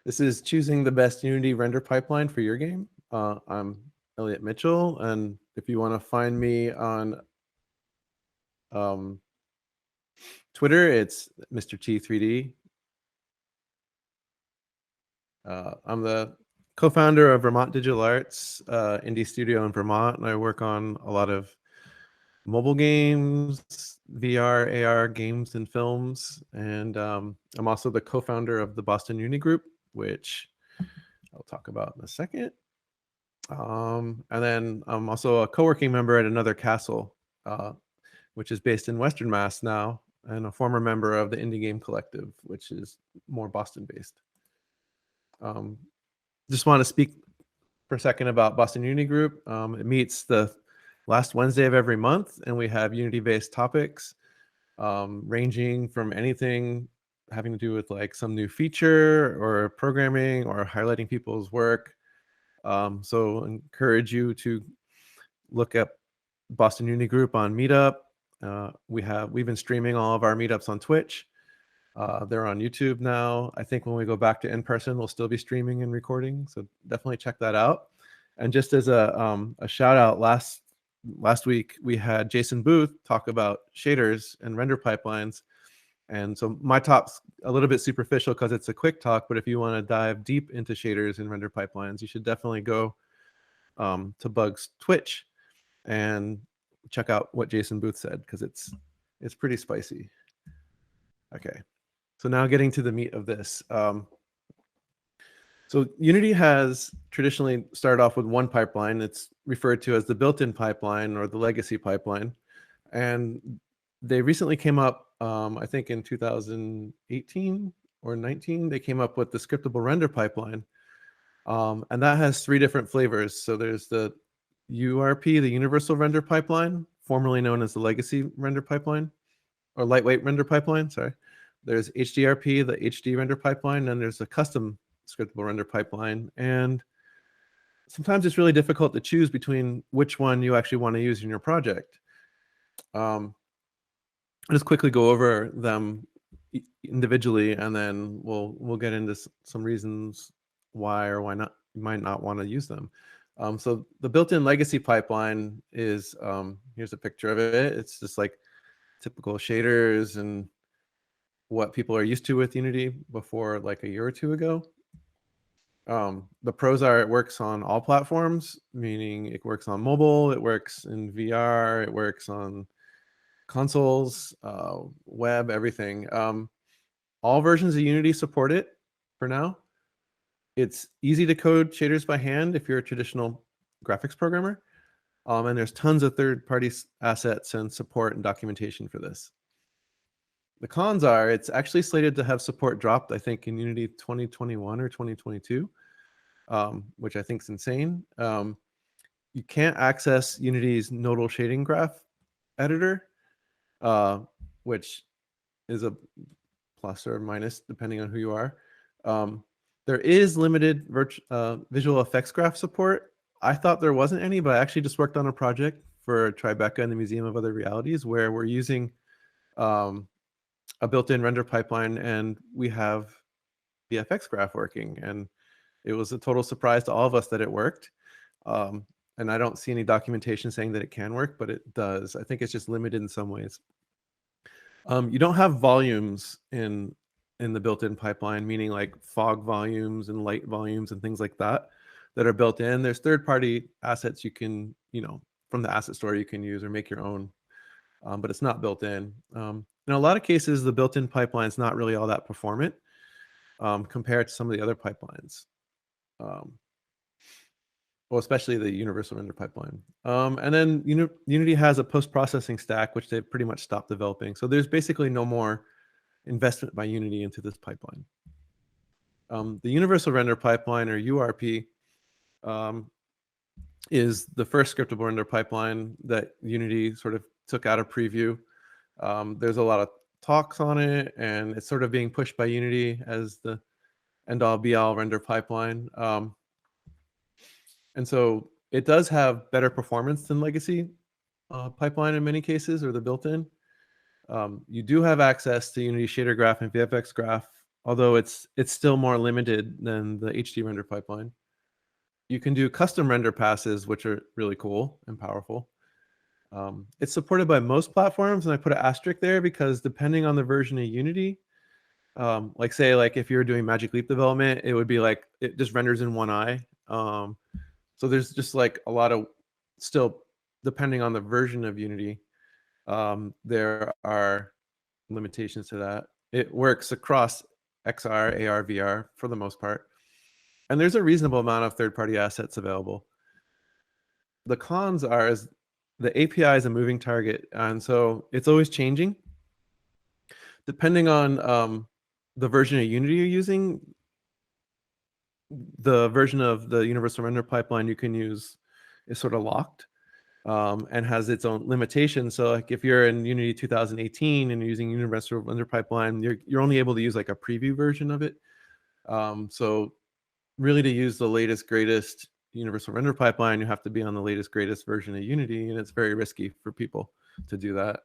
This is choosing the best Unity render pipeline for your game. I'm Elliot Mitchell, and if you want to find me on Twitter, it's Mr. T3D. I'm the co-founder of Vermont Digital Arts, indie studio in Vermont, and I work on a lot of mobile games, VR, AR games, and films. And I'm also the co-founder of the Boston Uni Group, which I'll talk about in a second. And then I'm also a co-working member at Another Castle, which is based in Western Mass now, and a former member of the Indie Game Collective, which is more Boston-based. Just want to speak for a second about Boston Uni Group. It meets the last Wednesday of every month, and we have Unity-based topics ranging from anything having to do with like some new feature or programming or highlighting people's work. So I encourage you to look up Boston Uni Group on Meetup. We've been streaming all of our meetups on Twitch. They're on YouTube now. I think when we go back to in person, we'll still be streaming and recording. So definitely check that out. And just as a shout out, last week we had Jason Booth talk about shaders and render pipelines. And so my talk's a little bit superficial because it's a quick talk, but if you want to dive deep into shaders and render pipelines, you should definitely go to Bug's Twitch and check out what Jason Booth said, because it's pretty spicy. Okay, so now getting to the meat of this. So Unity has traditionally started off with one pipeline. It's referred to as the built-in pipeline or the legacy pipeline. And they recently came up, I think in 2018 or 19, they came up with the scriptable render pipeline. And that has three different flavors. So there's the URP, the universal render pipeline, formerly known as the legacy render pipeline, or lightweight render pipeline, sorry. There's Hdrp, the HD render pipeline, and there's a custom scriptable render pipeline. And sometimes it's really difficult to choose between which one you actually want to use in your project. I'll just quickly go over them individually, and then we'll get into some reasons why or why not you might not want to use them. So the built-in legacy pipeline is, here's a picture of it. It's just like typical shaders and what people are used to with Unity before like a year or two ago. The pros are it works on all platforms, meaning it works on mobile, it works in VR, it works on consoles, web, everything. All versions of Unity support it for now. It's easy to code shaders by hand if you're a traditional graphics programmer. And there's tons of third-party assets and support and documentation for this. The cons are it's actually slated to have support dropped, I think, in Unity 2021 or 2022, which I think is insane. You can't access Unity's nodal shading graph editor, which is a plus or minus depending on who you are. There is limited visual effects graph support. I thought there wasn't any, but I actually just worked on a project for Tribeca and the Museum of Other Realities where we're using a built-in render pipeline, and we have Vfx Graph working. And it was a total surprise to all of us that it worked. And I don't see any documentation saying that it can work, but it does. I think it's just limited in some ways. You don't have volumes in the built-in pipeline, meaning like fog volumes and light volumes and things like that are built in. There's third-party assets you can, from the asset store you can use or make your own, but it's not built in. In a lot of cases, the built-in pipeline is not really all that performant compared to some of the other pipelines. Well, especially the universal render pipeline. And then Unity has a post-processing stack, which they've pretty much stopped developing. So there's basically no more investment by Unity into this pipeline. The universal render pipeline, or URP, is the first scriptable render pipeline that Unity sort of took out of preview. There's a lot of talks on it, and it's sort of being pushed by Unity as the end-all be-all render pipeline. And so it does have better performance than legacy pipeline in many cases, or the built-in. You do have access to Unity Shader Graph and Vfx Graph although it's still more limited than the HD render pipeline. You can do custom render passes, which are really cool and powerful. It's supported by most platforms, and I put an asterisk there because depending on the version of Unity, like say like if you're doing Magic Leap development, it would be like it just renders in one eye. So there's just like a lot of, still depending on the version of Unity, there are limitations to that. It works across XR, AR, VR for the most part, and there's a reasonable amount of third-party assets available. The cons are is the API is a moving target, and so it's always changing. Depending on the version of Unity you're using, the version of the universal render pipeline you can use is sort of locked, and has its own limitations. So like if you're in Unity 2018 and you're using universal render pipeline, you're only able to use like a preview version of it. So really to use the latest, greatest universal render pipeline, you have to be on the latest, greatest version of Unity, and it's very risky for people to do that.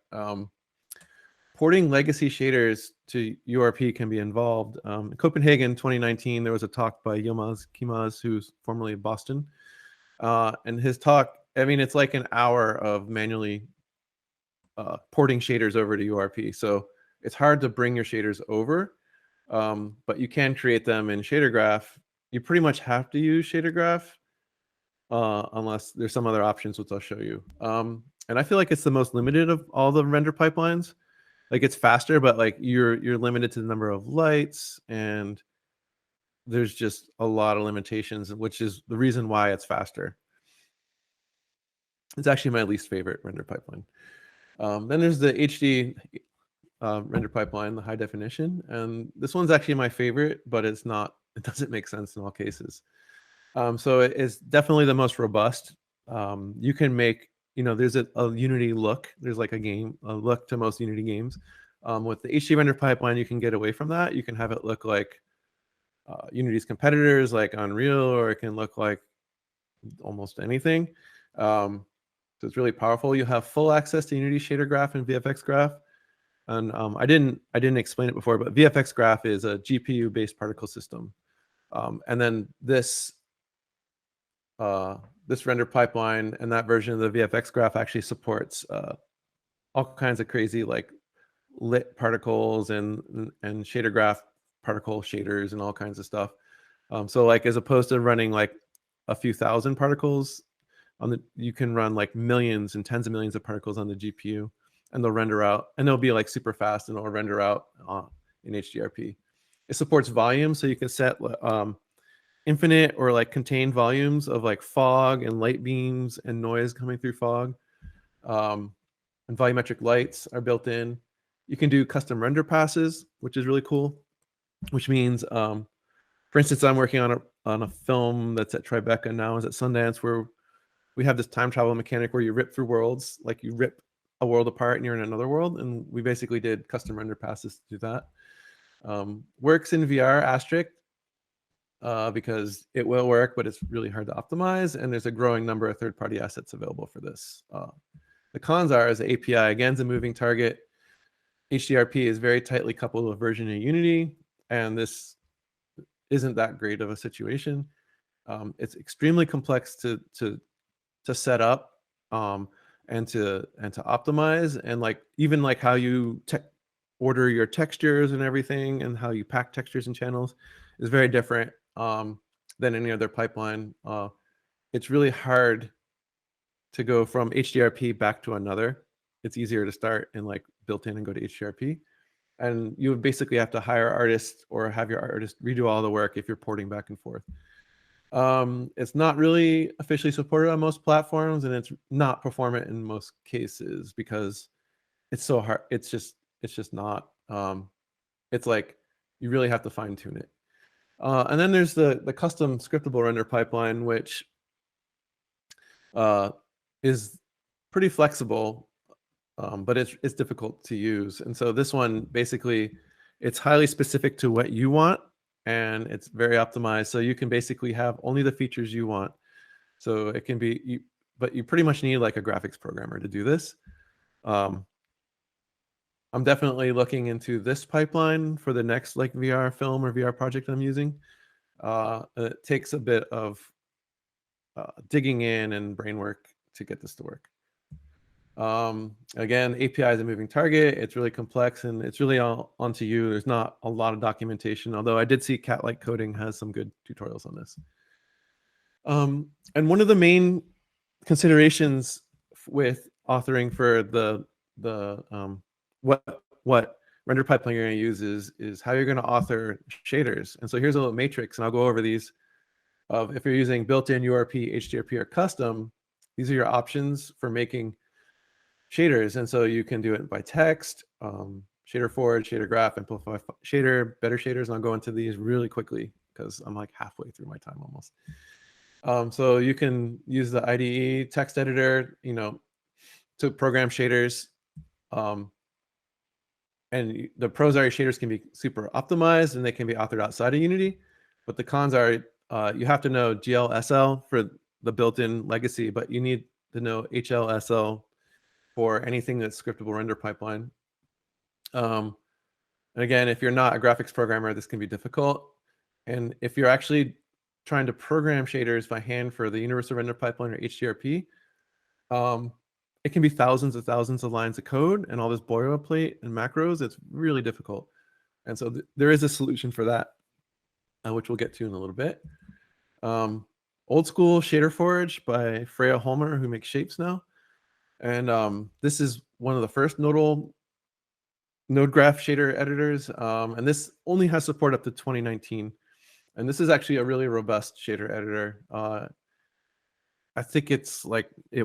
Porting legacy shaders to URP can be involved. In Copenhagen 2019, there was a talk by Yilmaz Kimaz, who's formerly of Boston. And his talk, I mean, it's like an hour of manually porting shaders over to URP. So it's hard to bring your shaders over, but you can create them in Shader Graph. You pretty much have to use Shader Graph unless there's some other options, which I'll show you. And I feel like it's the most limited of all the render pipelines. Like it's faster, but like you're limited to the number of lights, and there's just a lot of limitations, which is the reason why it's faster. It's actually my least favorite render pipeline. Then there's the HD render pipeline, the high definition, and this one's actually my favorite, but it's not. It doesn't make sense in all cases. So it is definitely the most robust. You can make, there's a Unity look. There's like a look to most Unity games. With the HD render pipeline, you can get away from that. You can have it look like Unity's competitors, like Unreal, or it can look like almost anything. So it's really powerful. You have full access to Unity Shader Graph and Vfx Graph. And I didn't explain it before, but Vfx Graph is a GPU-based particle system. And then this render pipeline and that version of the Vfx Graph actually supports all kinds of crazy like lit particles and shader graph particle shaders and all kinds of stuff. So like as opposed to running like a few thousand particles you can run like millions and tens of millions of particles on the GPU, and they'll render out, and they'll be like super fast, and it'll render out in Hdrp. It supports volume, so you can set infinite or like contained volumes of like fog and light beams and noise coming through fog. And volumetric lights are built in. You can do custom render passes, which is really cool, which means, for instance, I'm working on a film that's at Tribeca now, is at Sundance, where we have this time travel mechanic where you rip through worlds, like you rip a world apart and you're in another world. And we basically did custom render passes to do that. Works in VR asterisk, because it will work, but it's really hard to optimize. And there's a growing number of third-party assets available for this. The cons are, as the API, again, is a moving target. Hdrp is very tightly coupled with version of Unity, and this isn't that great of a situation. It's extremely complex to set up and to optimize, and like even like how you order your textures and everything, and how you pack textures and channels is very different than any other pipeline. It's really hard to go from Hdrp back to another. It's easier to start and like built in and go to Hdrp. And you would basically have to hire artists or have your artist redo all the work if you're porting back and forth. It's not really officially supported on most platforms, and it's not performant in most cases because it's so hard. It's just not. It's like you really have to fine tune it. And then there's the custom scriptable render pipeline, which is pretty flexible, but it's difficult to use. And so this one, basically, it's highly specific to what you want, and it's very optimized. So you can basically have only the features you want. So it can be, but you pretty much need like a graphics programmer to do this. I'm definitely looking into this pipeline for the next like VR film or VR project I'm using. It takes a bit of digging in and brain work to get this to work. Again, API is a moving target. It's really complex and it's really all onto you. There's not a lot of documentation, although I did see Cat-like Coding has some good tutorials on this. And one of the main considerations with authoring for the what render pipeline you're going to use is how you're going to author shaders. And so here's a little matrix, and I'll go over these. Of if you're using built-in URP, Hdrp, or custom, these are your options for making shaders. And so you can do it by text, shader forge, shader graph, amplify shader, better shaders. And I'll go into these really quickly because I'm like halfway through my time almost. So you can use the IDE text editor, to program shaders. And the pros are your shaders can be super optimized and they can be authored outside of Unity. But the cons are you have to know GLSL for the built-in legacy, but you need to know HLSL for anything that's scriptable render pipeline. And again, if you're not a graphics programmer, this can be difficult. And if you're actually trying to program shaders by hand for the universal render pipeline or HDRP, it can be thousands of lines of code and all this boilerplate and macros. It's really difficult. And so there is a solution for that, which we'll get to in a little bit. Old school shader forge by Freya Holmer, who makes shapes now. And this is one of the first node graph shader editors. And this only has support up to 2019. And this is actually a really robust shader editor. I think it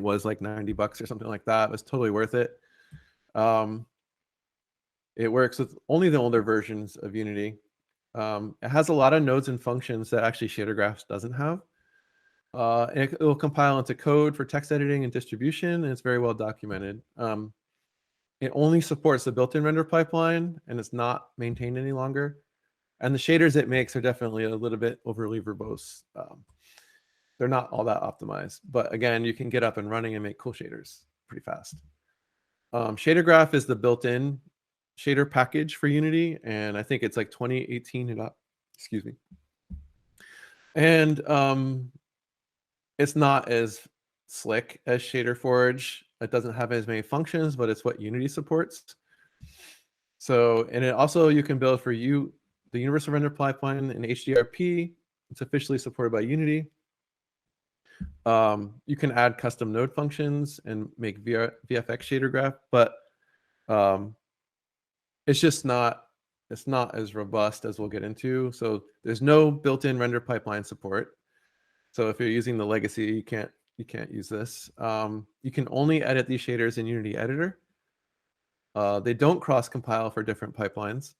was like $90 or something like that. It was totally worth it. It works with only the older versions of Unity. It has a lot of nodes and functions that actually Shader Graphs doesn't have. And it will compile into code for text editing and distribution, and it's very well documented. It only supports the built-in render pipeline, and it's not maintained any longer. And the shaders it makes are definitely a little bit overly verbose. They're not all that optimized. But again, you can get up and running and make cool shaders pretty fast. Shader Graph is the built-in shader package for Unity, and I think it's like 2018. Excuse me. And it's not as slick as Shader Forge. It doesn't have as many functions, but it's what Unity supports. So, and it also, you can build for the universal render pipeline in HDRP. It's officially supported by Unity. You can add custom node functions and make Vfx shader graph, but it's just not as robust as we'll get into. So there's no built-in render pipeline support. So if you're using the legacy, you can't use this. You can only edit these shaders in Unity Editor. They don't cross-compile for different pipelines.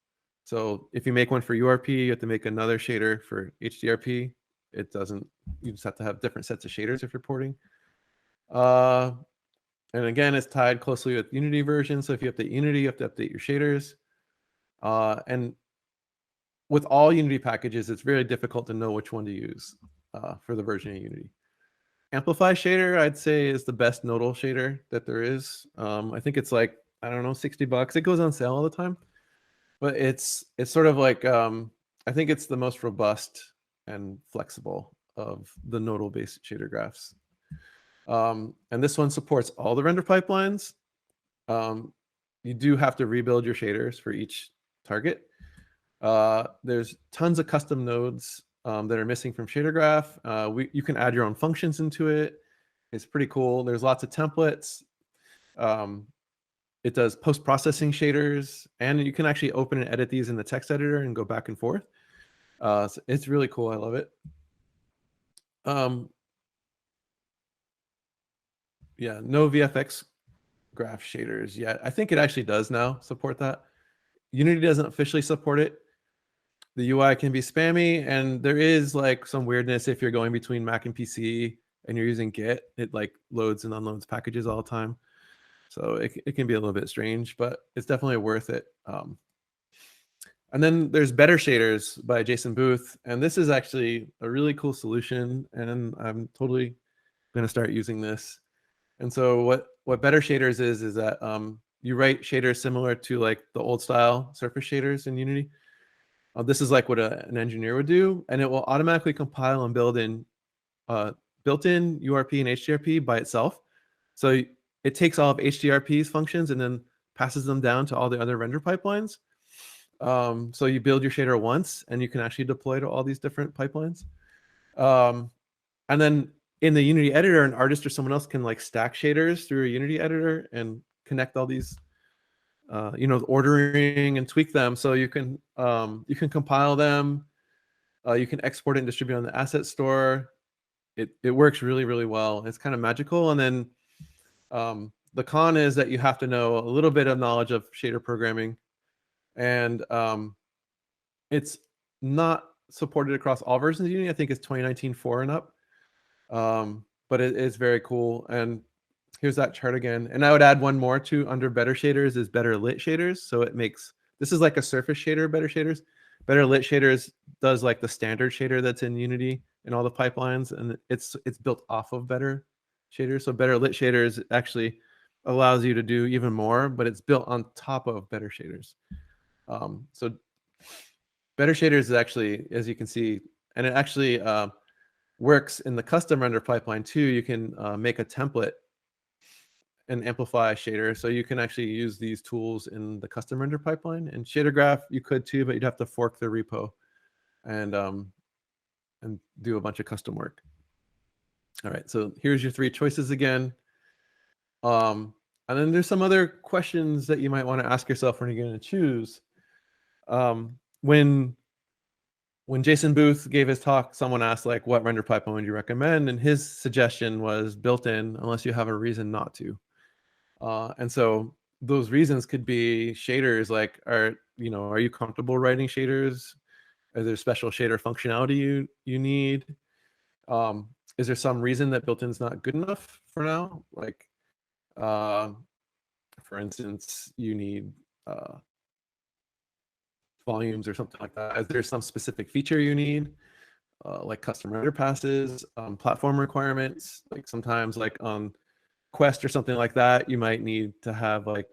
So if you make one for URP, you have to make another shader for HDRP. It doesn't. You just have to have different sets of shaders if you're porting. And again, it's tied closely with Unity version. So if you update Unity, you have to update your shaders. And with all Unity packages, it's very difficult to know which one to use for the version of Unity. Amplify shader, I'd say, is the best nodal shader that there is. I think it's like, I don't know, $60. It goes on sale all the time. But it's sort of like, I think it's the most robust and flexible of the nodal-based shader graphs. And this one supports all the render pipelines. You do have to rebuild your shaders for each target. There's tons of custom nodes that are missing from Shader Graph. You can add your own functions into it. It's pretty cool. There's lots of templates. It does post-processing shaders, and you can actually open and edit these in the text editor and go back and forth. So it's really cool. I love it. Yeah, no VFX Graph Shaders yet. I think it actually does now support that. Unity doesn't officially support it. The UI can be spammy, and there is like some weirdness if you're going between Mac and PC and you're using Git. It like loads and unloads packages all the time. So it can be a little bit strange, but it's definitely worth it. And then there's Better Shaders by Jason Booth. And this is actually a really cool solution. And I'm totally going to start using this. And so what Better Shaders is that you write shaders similar to like the old style surface shaders in Unity. This is like what an engineer would do, and it will automatically compile and build in built-in URP and HDRP by itself. So it takes all of HDRP's functions and then passes them down to all the other render pipelines. So you build your shader once, and you can actually deploy to all these different pipelines. And then in the Unity editor, an artist or someone else can like stack shaders through a Unity editor and connect all these, ordering and tweak them. So you can compile them. You can export it and distribute on the asset store. It works really, really well. It's kind of magical. And then the con is that you have to know a little bit of knowledge of shader programming, and it's not supported across all versions of Unity. I think it's 2019-4 and up, but it is very cool. And here's that chart again. And I would add one more to under better shaders is better lit shaders. So it makes, this is like a surface shader, better shaders. Better lit shaders does like the standard shader that's in Unity in all the pipelines, and it's built off of better shaders. So better lit shaders actually allows you to do even more, but it's built on top of better shaders. So better shaders is actually, as you can see, and it actually works in the custom render pipeline too. You can make a template and amplify shader, so you can actually use these tools in the custom render pipeline. And shader graph you could too, but you'd have to fork the repo and do a bunch of custom work. All right, so here's your 3 choices again. And then there's some other questions that you might want to ask yourself when you're going to choose. When Jason Booth gave his talk, someone asked like, what render pipeline would you recommend? And his suggestion was built-in, unless you have a reason not to. And so those reasons could be shaders, like, are you comfortable writing shaders? Is there special shader functionality you need? Is there some reason that built-in is not good enough for now? Like, for instance, you need volumes or something like that. Is there some specific feature you need, like custom render passes, platform requirements? Like sometimes, like on Quest or something like that, you might need to have like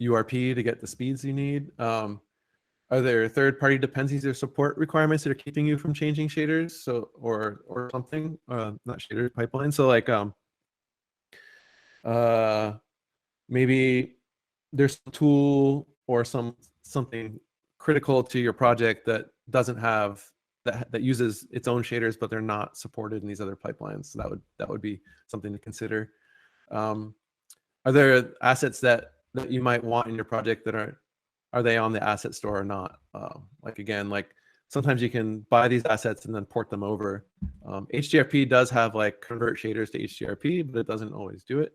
URP to get the speeds you need. Are there third-party dependencies or support requirements that are keeping you from changing shaders? So or something, not shader pipeline. So like maybe there's a tool or something critical to your project that doesn't have that uses its own shaders, but they're not supported in these other pipelines. So that would be something to consider. Are there assets that you might want in your project that are they on the asset store or not? Like again, like sometimes you can buy these assets and then port them over. HDRP does have like convert shaders to HDRP, but it doesn't always do it.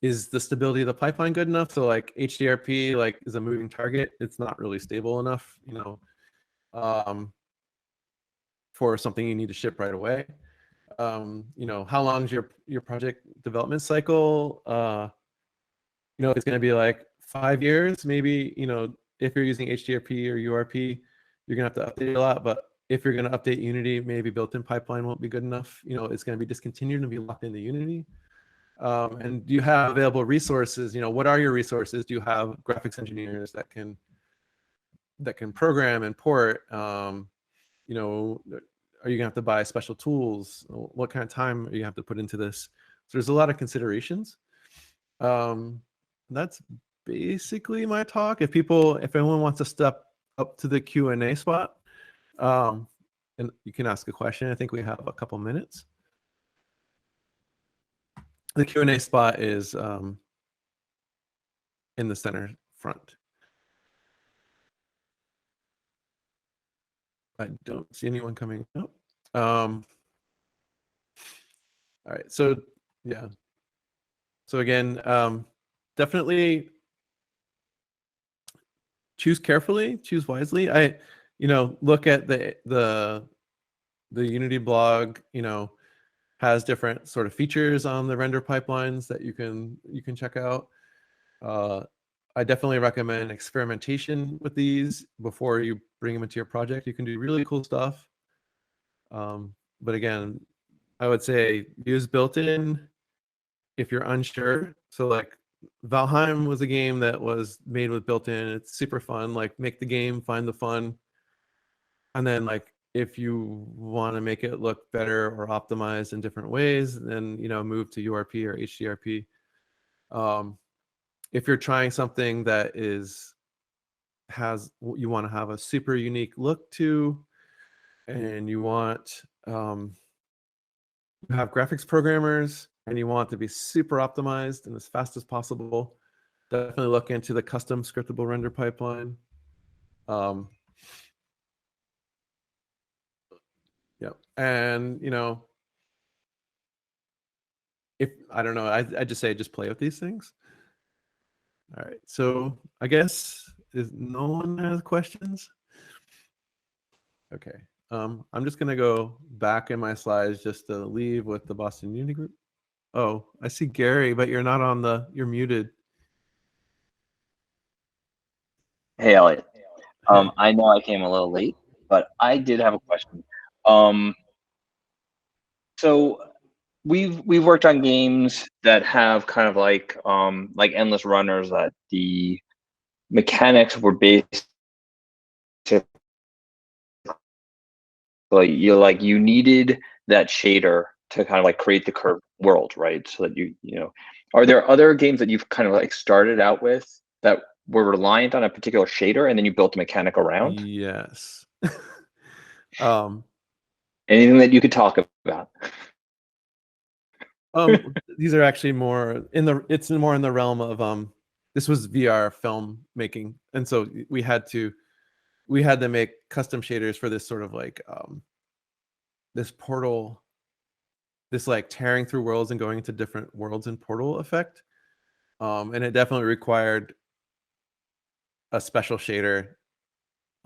Is the stability of the pipeline good enough? So like HDRP like is a moving target. It's not really stable enough, for something you need to ship right away. How long is your project development cycle? It's going to be like 5 years, maybe. If you're using HDRP or URP, you're going to have to update a lot. But if you're going to update Unity, maybe built-in pipeline won't be good enough. It's going to be discontinued and be locked into Unity. And do you have available resources? What are your resources? Do you have graphics engineers that can program and port? Are you gonna have to buy special tools? What kind of time are you gonna have to put into this? So there's a lot of considerations. That's basically my talk. If anyone wants to step up to the Q&A spot, and you can ask a question. I think we have a couple minutes. The Q&A spot is in the center front. I don't see anyone coming up. All right, so yeah. So again, definitely choose carefully, choose wisely. Look at the Unity blog, has different sort of features on the render pipelines that you can check out. I definitely recommend experimentation with these before you bring them into your project. You can do really cool stuff. But again, I would say use built-in, if you're unsure, so like Valheim was a game that was made with built-in. It's super fun. Like make the game, find the fun, and then like if you want to make it look better or optimized in different ways, then move to URP or HDRP. If you're trying something that you want to have a super unique look to, and you want you have graphics programmers and you want to be super optimized and as fast as possible, definitely look into the custom scriptable render pipeline. Yeah, and if I don't know, I just say just play with these things. All right, so I guess is no one has questions? Okay, I'm just gonna go back in my slides just to leave with the Boston Uni Group. Oh, I see Gary, but you're not on you're muted. Hey, Elliot. Hey. I know I came a little late, but I did have a question. So we've worked on games that have kind of like endless runners that the mechanics were based you needed that shader to kind of like create the curved world, right? So that are there other games that you've kind of like started out with that were reliant on a particular shader and then you built a mechanic around? Yes. Anything that you could talk about? These are actually more it's more in the realm of this was VR film making, and so we had to make custom shaders for this sort of like this portal, this like tearing through worlds and going into different worlds in portal effect, and it definitely required a special shader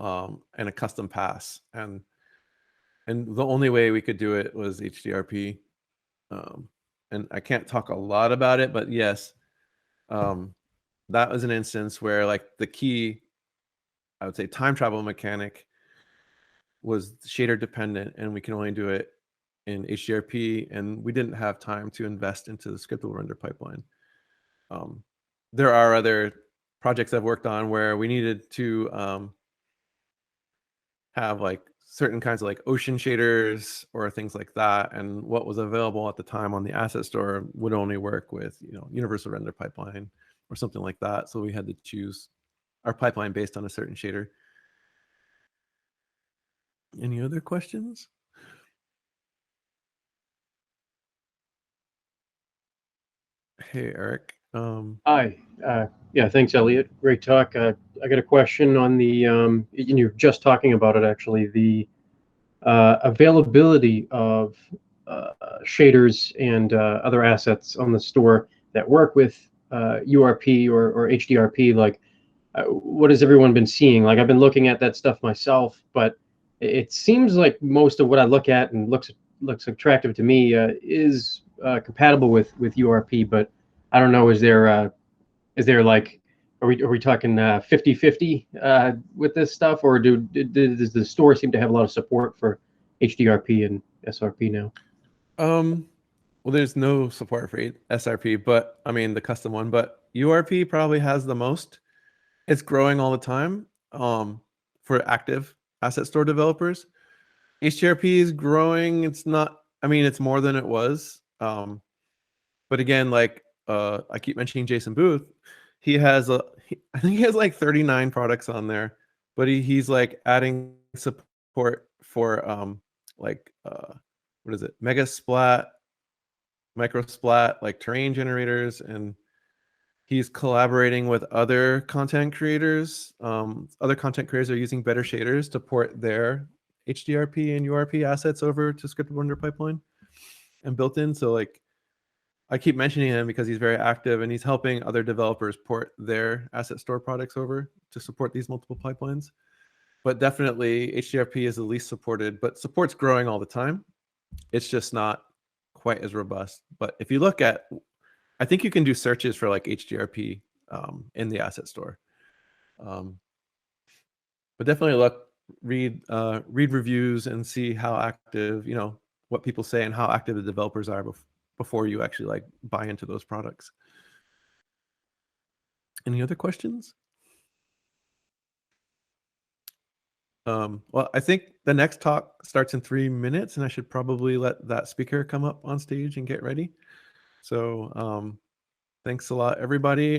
and a custom pass, and the only way we could do it was HDRP. And I can't talk a lot about it, but yes, that was an instance where like the key, I would say, time travel mechanic was shader dependent, and we can only do it in HDRP, and we didn't have time to invest into the scriptable render pipeline. There are other projects I've worked on where we needed to have like certain kinds of like ocean shaders or things like that, and what was available at the time on the asset store would only work with universal render pipeline or something like that, so we had to choose our pipeline based on a certain shader. Any other questions? Hey, Eric. Hi. Yeah, thanks, Elliot. Great talk. I got a question on the, and you're just talking about it actually, the availability of shaders and other assets on the store that work with URP or HDRP. Like, what has everyone been seeing? Like, I've been looking at that stuff myself, but it seems like most of what I look at and looks attractive to me is compatible with URP, but I don't know. Is there like, are we talking 50-50 with this stuff, or does the store seem to have a lot of support for HDRP and SRP now? Well, there's no support for SRP, but I mean the custom one, but URP probably has the most. It's growing all the time for active asset store developers. HDRP is growing. It's not, I mean, it's more than it was. But again, like I keep mentioning Jason Booth, he has I think he has like 39 products on there, but he's like adding support for like what is it, Mega Splat, Micro Splat, like terrain generators, and he's collaborating with other content creators. Other content creators are using better shaders to port their HDRP and URP assets over to Scriptable Render Pipeline and built in. So like I keep mentioning him because he's very active and he's helping other developers port their asset store products over to support these multiple pipelines. But definitely HDRP is the least supported, but support's growing all the time. It's just not quite as robust. But if you look at, I think you can do searches for like HDRP in the asset store. But definitely read reviews and see how active, what people say and how active the developers are before you actually like buy into those products. Any other questions? Well, I think the next talk starts in 3 minutes, and I should probably let that speaker come up on stage and get ready. So thanks a lot, everybody.